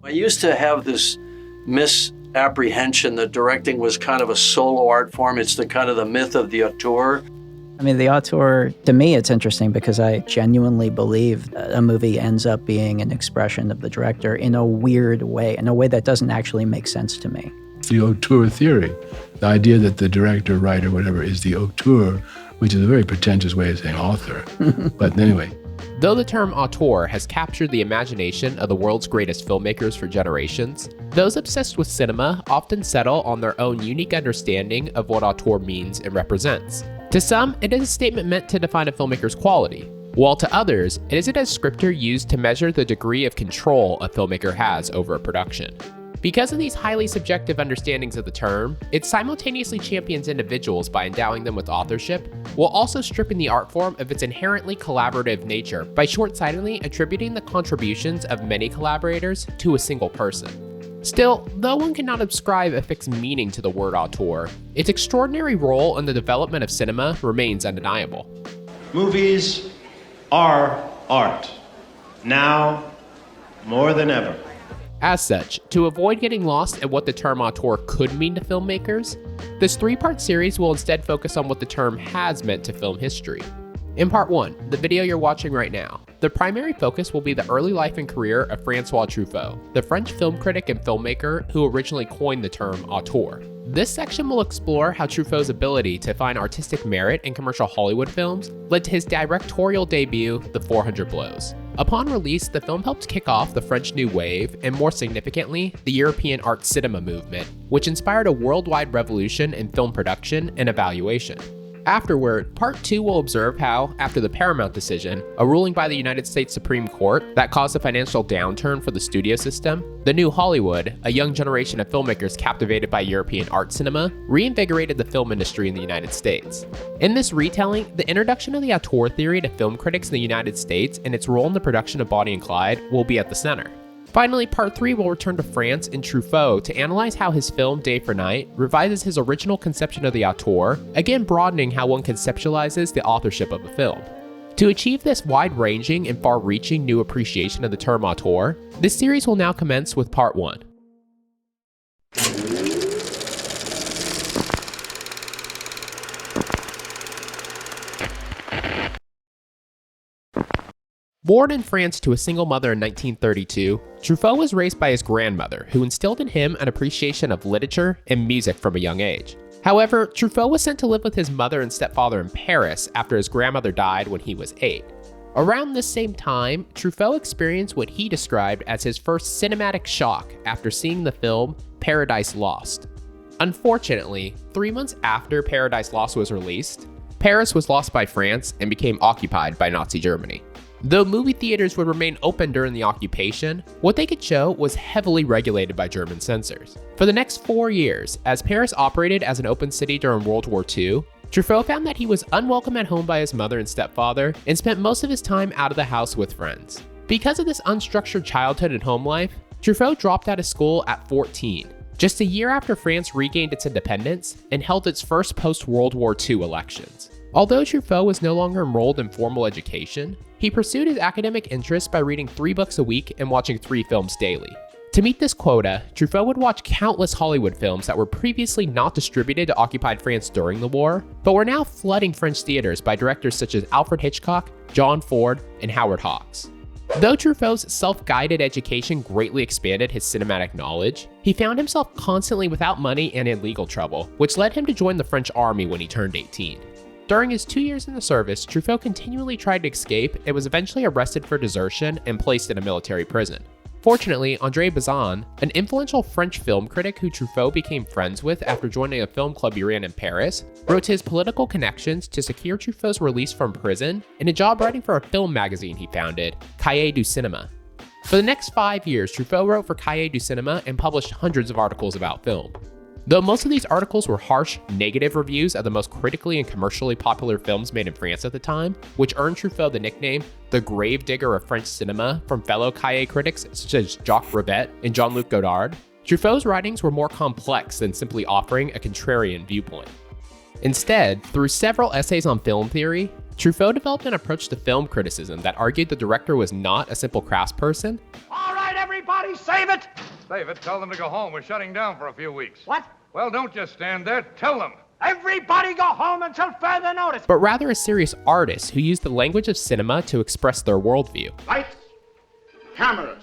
I used to have this misapprehension that directing was kind of a solo art form. It's the kind of the myth of the auteur. I mean, the auteur, to me, it's interesting because I genuinely believe that a movie ends up being an expression of the director in a weird way, in a way that doesn't actually make sense to me. The Autuer Theory, the idea that the director, writer, whatever, is the auteur, which is a very pretentious way of saying author. But anyway. Though the term auteur has captured the imagination of the world's greatest filmmakers for generations, those obsessed with cinema often settle on their own unique understanding of what auteur means and represents. To some, it is a statement meant to define a filmmaker's quality, while to others, it is a descriptor used to measure the degree of control a filmmaker has over a production. Because of these highly subjective understandings of the term, it simultaneously champions individuals by endowing them with authorship, while also stripping the art form of its inherently collaborative nature by short-sightedly attributing the contributions of many collaborators to a single person. Still, though one cannot ascribe a fixed meaning to the word auteur, its extraordinary role in the development of cinema remains undeniable. Movies are art, now more than ever. As such, to avoid getting lost at what the term auteur could mean to filmmakers, this three-part series will instead focus on what the term has meant to film history. In part 1, the video you're watching right now, the primary focus will be the early life and career of François Truffaut, the French film critic and filmmaker who originally coined the term auteur. This section will explore how Truffaut's ability to find artistic merit in commercial Hollywood films led to his directorial debut, The 400 Blows. Upon release, the film helped kick off the French New Wave and, more significantly, the European art cinema movement, which inspired a worldwide revolution in film production and evaluation. Afterward, part 2 will observe how, after the Paramount decision, a ruling by the United States Supreme Court that caused a financial downturn for the studio system, the New Hollywood, a young generation of filmmakers captivated by European art cinema, reinvigorated the film industry in the United States. In this retelling, the introduction of the Auteur theory to film critics in the United States and its role in the production of Bonnie and Clyde will be at the center. Finally, part 3 will return to France and Truffaut to analyze how his film Day for Night revises his original conception of the auteur, again broadening how one conceptualizes the authorship of a film. To achieve this wide-ranging and far-reaching new appreciation of the term auteur, this series will now commence with part 1. Born in France to a single mother in 1932, Truffaut was raised by his grandmother, who instilled in him an appreciation of literature and music from a young age. However, Truffaut was sent to live with his mother and stepfather in Paris after his grandmother died when he was 8. Around this same time, Truffaut experienced what he described as his first cinematic shock after seeing the film Paradise Lost. Unfortunately, 3 months after Paradise Lost was released, Paris was lost by France and became occupied by Nazi Germany. Though movie theaters would remain open during the occupation, what they could show was heavily regulated by German censors. For the next 4 years, as Paris operated as an open city during World War II, Truffaut found that he was unwelcome at home by his mother and stepfather and spent most of his time out of the house with friends. Because of this unstructured childhood and home life, Truffaut dropped out of school at 14, just a year after France regained its independence and held its first post-World War II elections. Although Truffaut was no longer enrolled in formal education, he pursued his academic interests by reading 3 books a week and watching 3 films daily. To meet this quota, Truffaut would watch countless Hollywood films that were previously not distributed to occupied France during the war, but were now flooding French theaters by directors such as Alfred Hitchcock, John Ford, and Howard Hawks. Though Truffaut's self-guided education greatly expanded his cinematic knowledge, he found himself constantly without money and in legal trouble, which led him to join the French army when he turned 18. During his 2 years in the service, Truffaut continually tried to escape and was eventually arrested for desertion and placed in a military prison. Fortunately, Andrei Bazin, an influential French film critic who Truffaut became friends with after joining a film club he ran in Paris, wrote to his political connections to secure Truffaut's release from prison and a job writing for a film magazine he founded, Cahiers du Cinéma. For the next 5 years, Truffaut wrote for Cahiers du Cinéma and published hundreds of articles about film. Though most of these articles were harsh, negative reviews of the most critically and commercially popular films made in France at the time, which earned Truffaut the nickname the gravedigger of French cinema from fellow Cahiers critics such as Jacques Rivette and Jean-Luc Godard, Truffaut's writings were more complex than simply offering a contrarian viewpoint. Instead, through several essays on film theory, Truffaut developed an approach to film criticism that argued the director was not a simple craftsperson. All right, everybody! Everybody save it! Save it. Tell them to go home. We're shutting down for a few weeks. What? Well, don't just stand there. Tell them. Everybody go home until further notice. but rather a serious artist who used the language of cinema to express their worldview. Lights, cameras,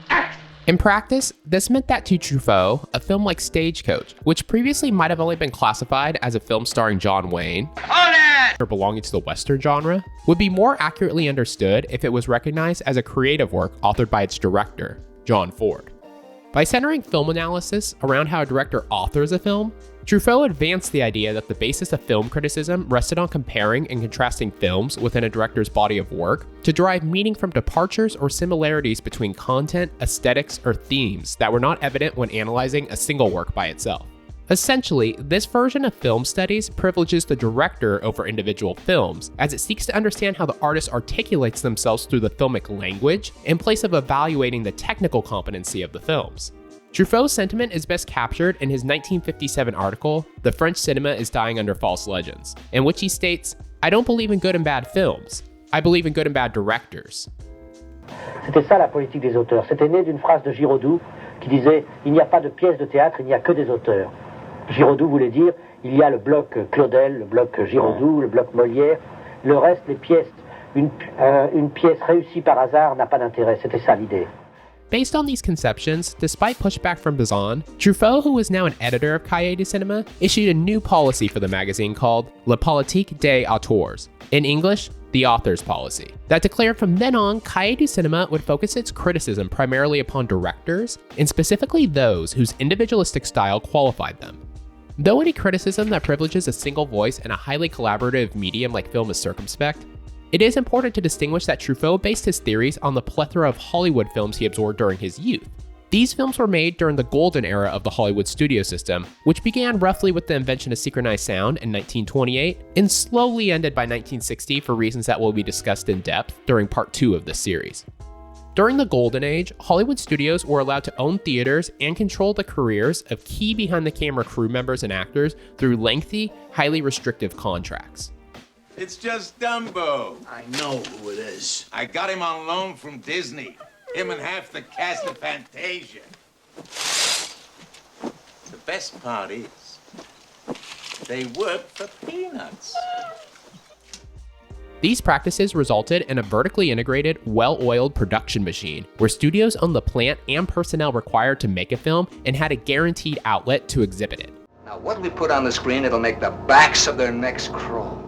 action! In practice, this meant that to Truffaut, a film like Stagecoach, which previously might have only been classified as a film starring John Wayne, or belonging to the Western genre, would be more accurately understood if it was recognized as a creative work authored by its director, John Ford. By centering film analysis around how a director authors a film, Truffaut advanced the idea that the basis of film criticism rested on comparing and contrasting films within a director's body of work to derive meaning from departures or similarities between content, aesthetics, or themes that were not evident when analyzing a single work by itself. Essentially, this version of film studies privileges the director over individual films, as it seeks to understand how the artist articulates themselves through the filmic language in place of evaluating the technical competency of the films. Truffaut's sentiment is best captured in his 1957 article, "The French Cinema is Dying Under False Legends," in which he states, "I don't believe in good and bad films. I believe in good and bad directors." C'était ça la politique des auteurs. C'était né d'une phrase de Giraudoux qui disait « Il n'y a pas de pièces de théâtre, il n'y a que des auteurs ». Giraudoux voulait dire « Il y a le bloc Claudel, le bloc Giraudoux, le bloc Molière, le reste, les pièces. Une pièce réussie par hasard n'a pas d'intérêt. » C'était ça l'idée. Based on these conceptions, despite pushback from Bazin, Truffaut, who is now an editor of Cahiers du Cinéma, issued a new policy for the magazine called La Politique des Auteurs, in English, the Author's Policy, that declared from then on Cahiers du Cinéma would focus its criticism primarily upon directors, and specifically those whose individualistic style qualified them. Though any criticism that privileges a single voice in a highly collaborative medium like film is circumspect, it is important to distinguish that Truffaut based his theories on the plethora of Hollywood films he absorbed during his youth. These films were made during the golden era of the Hollywood studio system, which began roughly with the invention of synchronized sound in 1928 and slowly ended by 1960 for reasons that will be discussed in depth during part 2 of this series. During the golden age, Hollywood studios were allowed to own theaters and control the careers of key behind-the-camera crew members and actors through lengthy, highly restrictive contracts. It's just Dumbo. I know who it is. I got him on loan from Disney. Him and half the cast of Fantasia. The best part is, they work for peanuts. These practices resulted in a vertically integrated, well-oiled production machine, where studios owned the plant and personnel required to make a film and had a guaranteed outlet to exhibit it. Now, what we put on the screen, it'll make the backs of their necks crawl.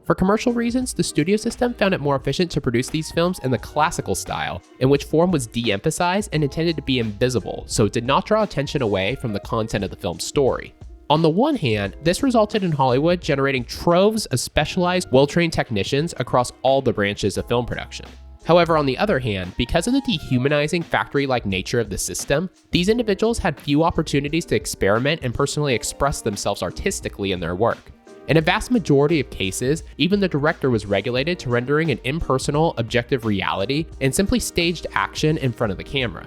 For commercial reasons, the studio system found it more efficient to produce these films in the classical style, in which form was de-emphasized and intended to be invisible, so it did not draw attention away from the content of the film's story. On the one hand, this resulted in Hollywood generating troves of specialized, well-trained technicians across all the branches of film production. However, on the other hand, because of the dehumanizing factory-like nature of the system, these individuals had few opportunities to experiment and personally express themselves artistically in their work. In a vast majority of cases, even the director was regulated to rendering an impersonal, objective reality and simply staged action in front of the camera.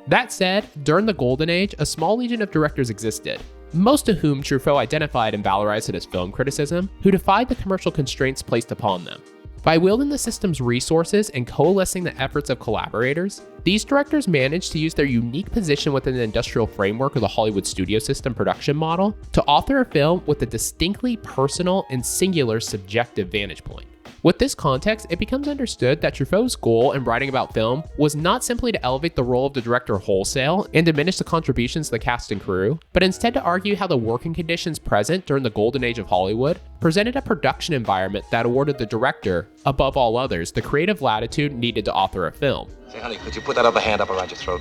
That said, during the Golden Age, a small legion of directors existed, most of whom Truffaut identified and valorized in his film criticism, who defied the commercial constraints placed upon them. By wielding the system's resources and coalescing the efforts of collaborators, these directors managed to use their unique position within the industrial framework of the Hollywood studio system production model to author a film with a distinctly personal and singular subjective vantage point. With this context, it becomes understood that Truffaut's goal in writing about film was not simply to elevate the role of the director wholesale and diminish the contributions of the cast and crew, but instead to argue how the working conditions present during the golden age of Hollywood presented a production environment that awarded the director, above all others, the creative latitude needed to author a film. Say, honey, could you put that other hand up around your throat?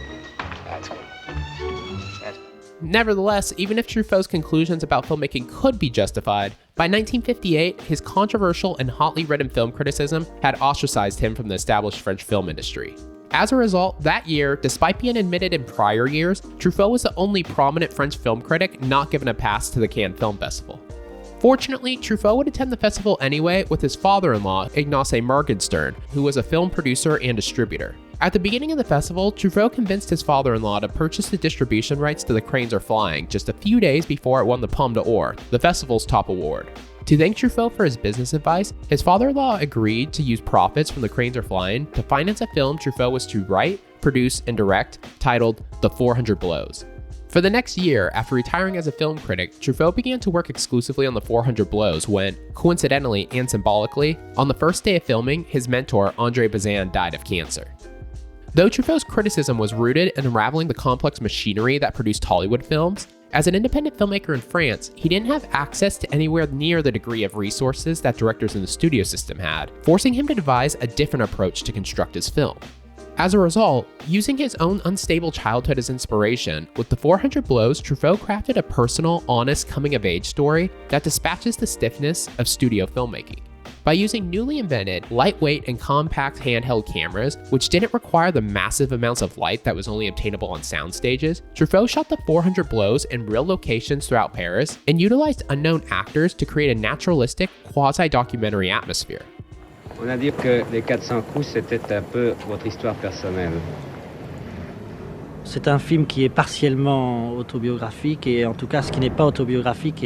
That's good. Nevertheless, even if Truffaut's conclusions about filmmaking could be justified, by 1958, his controversial and hotly written film criticism had ostracized him from the established French film industry. As a result, that year, despite being admitted in prior years, Truffaut was the only prominent French film critic not given a pass to the Cannes Film Festival. Fortunately, Truffaut would attend the festival anyway with his father-in-law, Ignace Morgenstern, who was a film producer and distributor. At the beginning of the festival, Truffaut convinced his father-in-law to purchase the distribution rights to The Cranes Are Flying just a few days before it won the Palme d'Or, the festival's top award. To thank Truffaut for his business advice, his father-in-law agreed to use profits from The Cranes Are Flying to finance a film Truffaut was to write, produce, and direct, titled The 400 Blows. For the next year, after retiring as a film critic, Truffaut began to work exclusively on The 400 Blows when, coincidentally and symbolically, on the first day of filming, his mentor, Andrei Bazin, died of cancer. Though Truffaut's criticism was rooted in unraveling the complex machinery that produced Hollywood films, as an independent filmmaker in France, he didn't have access to anywhere near the degree of resources that directors in the studio system had, forcing him to devise a different approach to construct his film. As a result, using his own unstable childhood as inspiration, with The 400 Blows, Truffaut crafted a personal, honest coming-of-age story that dispatches the stiffness of studio filmmaking. By using newly invented, lightweight, and compact handheld cameras, which didn't require the massive amounts of light that was only obtainable on sound stages, Truffaut shot The 400 Blows in real locations throughout Paris and utilized unknown actors to create a naturalistic, quasi-documentary atmosphere. On a dit que les 400 coups, c'était un peu votre histoire personnelle. C'est un film qui est partiellement autobiographique et en tout cas ce qui n'est pas autobiographique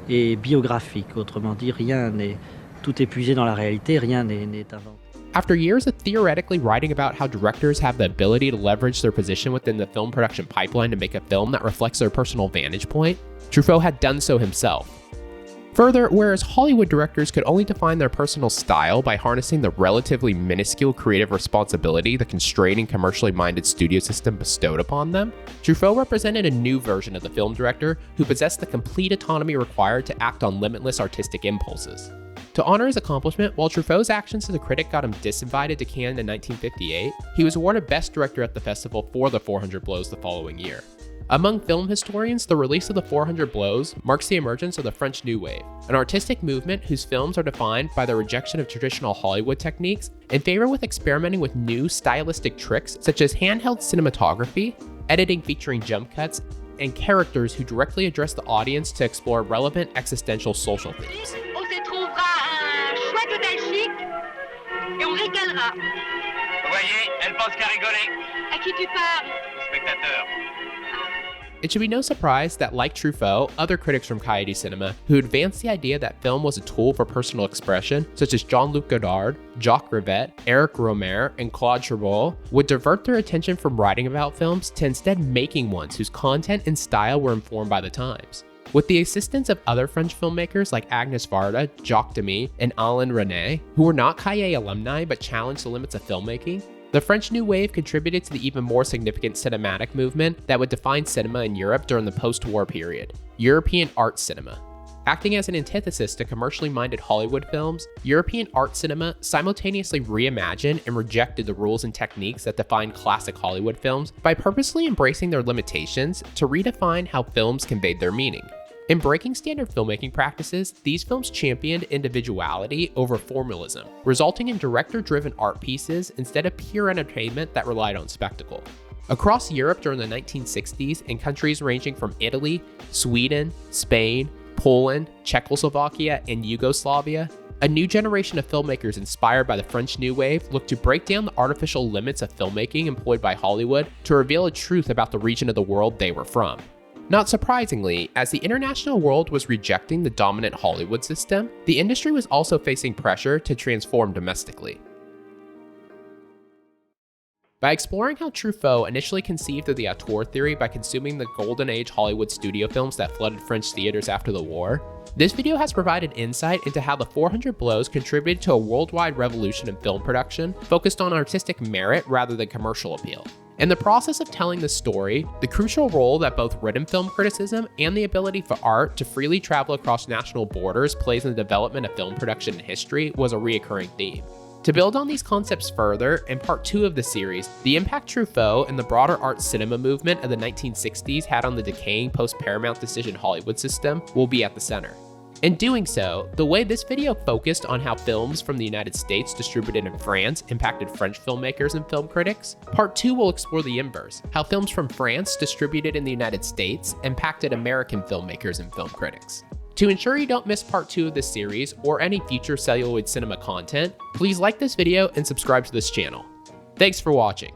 est biographique. Autrement dit, tout est puisé dans la réalité, rien n'est inventé. After years of theoretically writing about how directors have the ability to leverage their position within the film production pipeline to make a film that reflects their personal vantage point, Truffaut had done so himself. Further, whereas Hollywood directors could only define their personal style by harnessing the relatively minuscule creative responsibility the constrained and commercially minded studio system bestowed upon them, Truffaut represented a new version of the film director who possessed the complete autonomy required to act on limitless artistic impulses. To honor his accomplishment, while Truffaut's actions as a critic got him disinvited to Cannes in 1958, he was awarded Best Director at the festival for The 400 Blows the following year. Among film historians, the release of The 400 Blows marks the emergence of the French New Wave, an artistic movement whose films are defined by their rejection of traditional Hollywood techniques and favor with experimenting with new stylistic tricks such as handheld cinematography, editing featuring jump cuts, and characters who directly address the audience to explore relevant existential social themes. On se trouvera un chouette hôtel chic et on régalera. Vous voyez, elle pense qu'à rigoler. À qui tu parles? Le spectateur. It should be no surprise that, like Truffaut, other critics from Cahiers du Cinema who advanced the idea that film was a tool for personal expression, such as Jean-Luc Godard, Jacques Rivette, Eric Rohmer, and Claude Chabrol, would divert their attention from writing about films to instead making ones whose content and style were informed by the times. With the assistance of other French filmmakers like Agnès Varda, Jacques Demy, and Alain Resnais, who were not Cahiers alumni but challenged the limits of filmmaking, the French New Wave contributed to the even more significant cinematic movement that would define cinema in Europe during the post-war period, European art cinema. Acting as an antithesis to commercially minded Hollywood films, European art cinema simultaneously reimagined and rejected the rules and techniques that defined classic Hollywood films by purposely embracing their limitations to redefine how films conveyed their meaning. In breaking standard filmmaking practices, these films championed individuality over formalism, resulting in director-driven art pieces instead of pure entertainment that relied on spectacle. Across Europe during the 1960s, in countries ranging from Italy, Sweden, Spain, Poland, Czechoslovakia, and Yugoslavia, a new generation of filmmakers inspired by the French New Wave looked to break down the artificial limits of filmmaking employed by Hollywood to reveal a truth about the region of the world they were from. Not surprisingly, as the international world was rejecting the dominant Hollywood system, the industry was also facing pressure to transform domestically. By exploring how Truffaut initially conceived of the Auteur Theory by consuming the golden age Hollywood studio films that flooded French theaters after the war, this video has provided insight into how The 400 Blows contributed to a worldwide revolution in film production focused on artistic merit rather than commercial appeal. In the process of telling the story, the crucial role that both written film criticism and the ability for art to freely travel across national borders plays in the development of film production in history was a reoccurring theme. To build on these concepts further, in part 2 of the series, the impact Truffaut and the broader art cinema movement of the 1960s had on the decaying post-Paramount decision Hollywood system will be at the center. In doing so, the way this video focused on how films from the United States distributed in France impacted French filmmakers and film critics, part 2 will explore the inverse, how films from France distributed in the United States impacted American filmmakers and film critics. To ensure you don't miss part 2 of this series or any future Celluloid Cinema content, please like this video and subscribe to this channel. Thanks for watching.